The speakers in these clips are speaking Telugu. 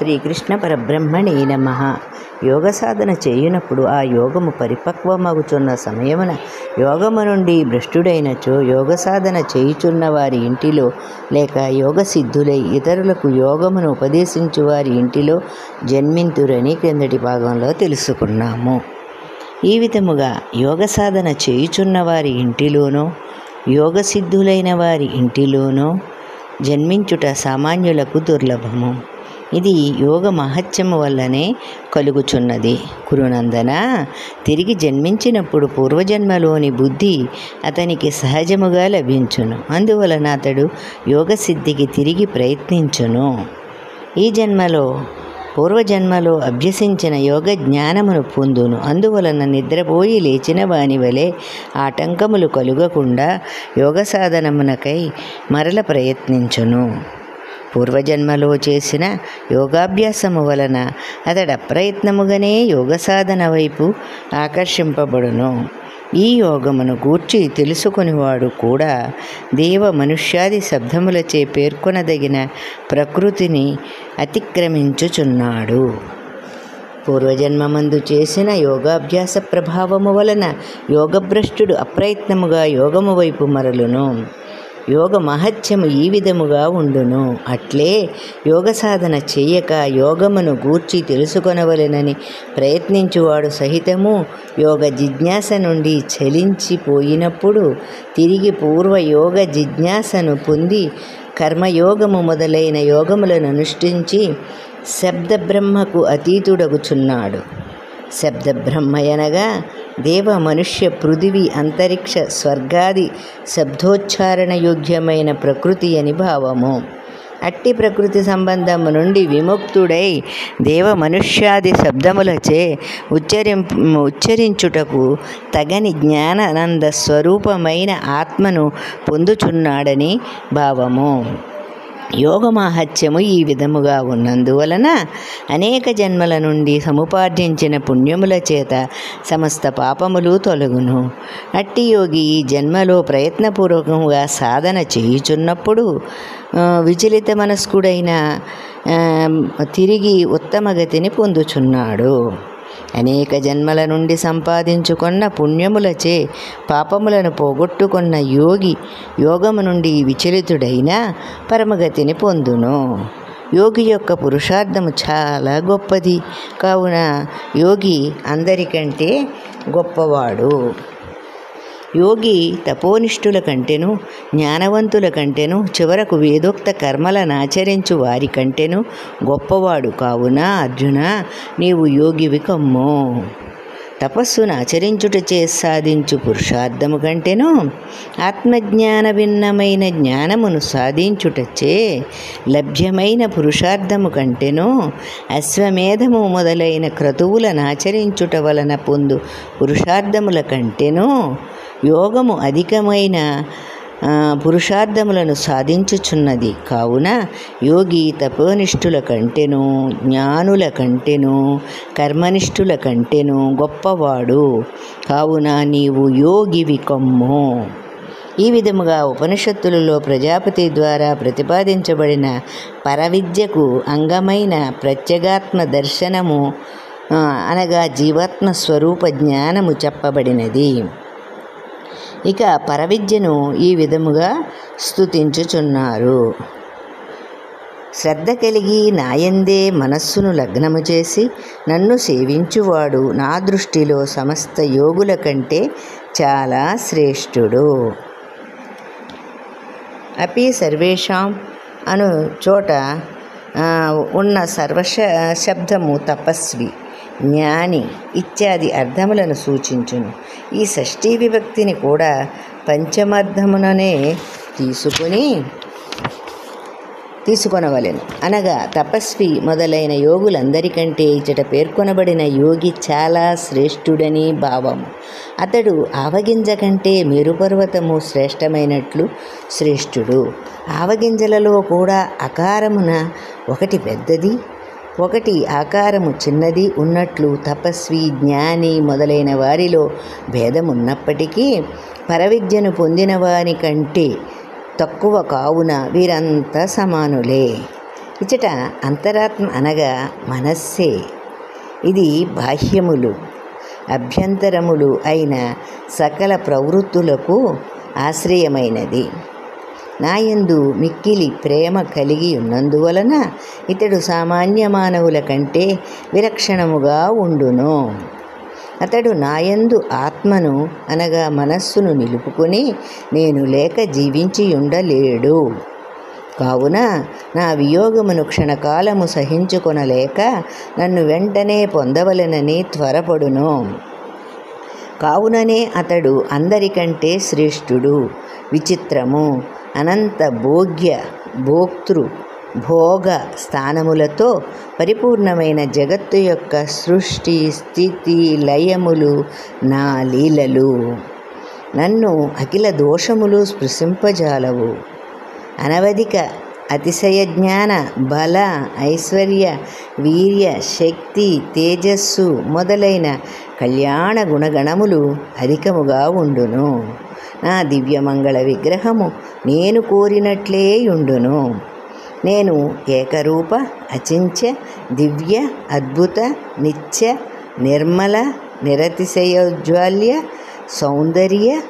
శ్రీకృష్ణ పరబ్రహ్మణే నమః. యోగ సాధన చేయునప్పుడు ఆ యోగము పరిపక్వమగుచున్న సమయమున యోగము నుండి భ్రష్టుడైనచో యోగ సాధన చేయుచున్న వారి ఇంటిలో లేక యోగ సిద్ధులై ఇతరులకు యోగమును ఉపదేశించు వారి ఇంటిలో జన్మింతురని క్రిందటి భాగంలో తెలుసుకున్నాము. ఈ విధముగా యోగ సాధన చేయుచున్న వారి ఇంటిలోనో యోగ సిద్ధులైన వారి ఇంటిలోనో జన్మించుట సామాన్యులకు దుర్లభము. ఇది యోగ మహత్యము వల్లనే కలుగుచున్నది. కురునందన, తిరిగి జన్మించినప్పుడు పూర్వజన్మలోని బుద్ధి అతనికి సహజముగా లభించును. అందువలన అతడు యోగసిద్ధికి తిరిగి ప్రయత్నించును. ఈ జన్మలో పూర్వజన్మలో అభ్యసించిన యోగ జ్ఞానమును పొందును. అందువలన నిద్రపోయి లేచిన వాని వలె ఆటంకములు కలుగకుండా యోగ సాధనమునకై మరల ప్రయత్నించును. పూర్వజన్మలో చేసిన యోగాభ్యాసము వలన అతడు అప్రయత్నముగానే యోగ సాధన వైపు ఆకర్షింపబడును. ఈ యోగమును గూర్చి తెలుసుకునివాడు కూడా దేవ మనుష్యాది శబ్దములచే పేర్కొనదగిన ప్రకృతిని అతిక్రమించుచున్నాడు. పూర్వజన్మమందు చేసిన యోగాభ్యాస ప్రభావము వలన యోగభ్రష్టుడు అప్రయత్నముగా యోగము వైపు మరలును. యోగ మహత్యము ఈ విధముగా ఉండును. అట్లే యోగ సాధన చేయక యోగమును గూర్చి తెలుసుకొనవలెనని ప్రయత్నించువాడు సహితము యోగ జిజ్ఞాస నుండి చలించిపోయినప్పుడు తిరిగి పూర్వ యోగ జిజ్ఞాసను పొంది కర్మయోగము మొదలైన యోగములను అనుష్ఠించి శబ్దబ్రహ్మకు అతీతుడగుచున్నాడు. శబ్దబ్రహ్మయనగా దేవ మనుష్య పృథివీ అంతరిక్ష స్వర్గాది శబ్దోచ్చారణ యోగ్యమైన ప్రకృతి అని భావము. అట్టి ప్రకృతి సంబంధము నుండి విముక్తుడై దేవ మనుష్యాది శబ్దములచే ఉచ్చరించుటకు తగని జ్ఞానానంద స్వరూపమైన ఆత్మను పొందుచున్నాడని భావము. యోగ మాహత్యము ఈ విధముగా ఉన్నందువలన అనేక జన్మల నుండి సముపార్జించిన పుణ్యముల చేత సమస్త పాపములు తొలగును. అట్టి యోగి ఈ జన్మలో ప్రయత్నపూర్వకంగా సాధన చేయుచున్నప్పుడు విచలిత మనస్కుడైన తిరిగి ఉత్తమ గతిని పొందుచున్నాడు. అనేక జన్మల నుండి సంపాదించుకున్న పుణ్యములచే పాపములను పోగొట్టుకున్న యోగి యోగము నుండి విచలితుడైన పరమగతిని పొందును. యోగి యొక్క పురుషార్థము చాలా గొప్పది కావున యోగి అందరికంటే గొప్పవాడు. యోగి తపోనిష్ఠుల కంటెను జ్ఞానవంతుల కంటెను చివరకు వేదోక్త కర్మలను ఆచరించు వారి కంటెను గొప్పవాడు. కావున అర్జున, నీవు యోగివి కమ్ము. తపస్సును ఆచరించుటచే సాధించు పురుషార్థము కంటెను ఆత్మజ్ఞాన భిన్నమైన జ్ఞానమును సాధించుటచే లభ్యమైన పురుషార్థము కంటెను అశ్వమేధము మొదలైన క్రతువులను ఆచరించుట వలన పొందు పురుషార్థముల కంటెను యోగము అధికమైన పురుషార్థములను సాధించుచున్నది. కావున యోగి తపోనిష్ఠుల కంటెను జ్ఞానుల కంటెను కర్మనిష్ఠుల కంటెను గొప్పవాడు. కావున నీవు యోగివి కమ్ము. ఈ విధముగా ఉపనిషత్తులలో ప్రజాపతి ద్వారా ప్రతిపాదించబడిన పరవిద్యకు అంగమైన ప్రత్యేగాత్మ దర్శనము అనగా జీవాత్మ స్వరూప జ్ఞానము చెప్పబడినది. ఇక పరవిద్యను ఈ విధముగా స్తుతించుచున్నారు. శ్రద్ధ కలిగి నాయందే మనస్సును లగ్నము చేసి నన్ను సేవించువాడు నా దృష్టిలో సమస్త యోగుల కంటే చాలా శ్రేష్ఠుడు. అపి సర్వేషాం అను చోట ఉన్న శబ్దము తపస్వి, జ్ఞాని ఇత్యాది అర్థములను సూచించును. ఈ షష్ఠీ విభక్తిని కూడా పంచమార్థముననే తీసుకొనవలెను. అనగా తపస్వి మొదలైన యోగులందరికంటే ఇచ్చట పేర్కొనబడిన యోగి చాలా శ్రేష్ఠుడని భావము. అతడు ఆవగింజ కంటే మేరుపర్వతము శ్రేష్టమైనట్లు శ్రేష్ఠుడు. ఆవగింజలలో కూడా ఆకారమున ఒకటి పెద్దది ఒకటి ఆకారము చిన్నది ఉన్నట్లు తపస్వి జ్ఞాని మొదలైన వారిలో భేదమున్నప్పటికీ పరవిద్యను పొందిన వారి కంటే తక్కువ కావున వీరంతా సమానులే. ఇచ్చట అంతరాత్మ అనగా మనస్సే. ఇది బాహ్యములు అభ్యంతరములు అయిన సకల ప్రవృత్తులకు ఆశ్రయమైనది. నాయందు మిక్కిలి ప్రేమ కలిగి ఉన్నందువలన ఇతడు సామాన్య మానవుల కంటే విలక్షణముగా ఉండును. అతడు నాయందు ఆత్మను అనగా మనస్సును నిలుపుకొని నేను లేక జీవించి ఉండలేడు. కావున నా వియోగమును క్షణకాలము సహించుకొనలేక నన్ను వెంటనే పొందవలెనని త్వరపడును. కావుననే అతడు అందరికంటే శ్రేష్ఠుడు. విచిత్రము అనంత భోక్తృ భోగ స్థానములతో పరిపూర్ణమైన జగత్తు యొక్క సృష్టి స్థితి లయములు నా లీలలు. నన్ను అఖిల దోషములు స్పృశింపజాలవు. అనవధిక అతిశయ జ్ఞాన బల ఐశ్వర్య వీర్య శక్తి తేజస్సు మొదలైన కళ్యాణ గుణగణములు అధికముగా ఉండును. నా దివ్యమంగళ విగ్రహము నేను కోరినట్లే ఉండును. నేను ఏకరూప అచింత్య దివ్య అద్భుత నిత్య నిర్మల నిరతిశయోజ్వాల్య సౌందర్య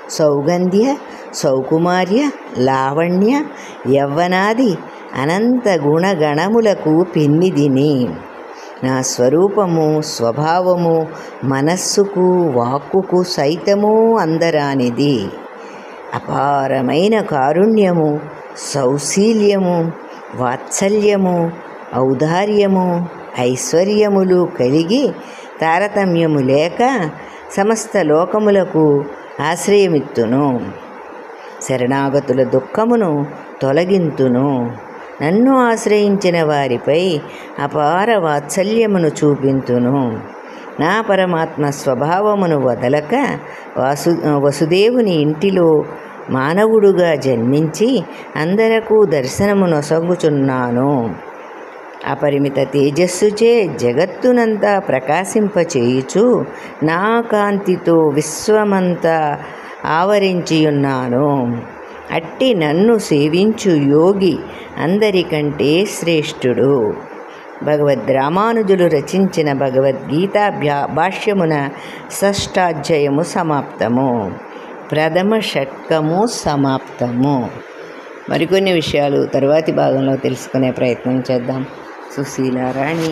సౌగంధ్య సౌకుమార్య లావణ్య యవ్వనాది అనంత గుణగణములకు పెన్నిదిని. నా స్వరూపము స్వభావము మనస్సుకు వాక్కుకు సైతము అందరానిది. అపారమైన కారుణ్యము సౌశీల్యము వాత్సల్యము ఔదార్యము ఐశ్వర్యములు కలిగి తారతమ్యము లేక సమస్త లోకములకు ఆశ్రయమిత్తును. శరణాగతుల దుఃఖమును తొలగింతును. నన్ను ఆశ్రయించిన వారిపై అపార వాత్సల్యమును చూపింతును. నా పరమాత్మ స్వభావమును వదలక వసుదేవుని ఇంటిలో మానవుడుగా జన్మించి అందరకు దర్శనము నొసగుచున్నాను. అపరిమిత తేజస్సుచే జగత్తునంతా ప్రకాశింపచేయుచు నా కాంతితో విశ్వమంతా ఆవరించియున్నాను. అట్టి నన్ను సేవించు యోగి అందరికంటే శ్రేష్ఠుడు. భగవద్రామానుజులు రచించిన భగవద్గీత భాష్యమున షష్ఠాధ్యాయము సమాప్తము. ప్రథమ షట్కము సమాప్తము. మరికొన్ని విషయాలు తరువాతి భాగంలో తెలుసుకునే ప్రయత్నం చేద్దాం. సుశీలారాణి.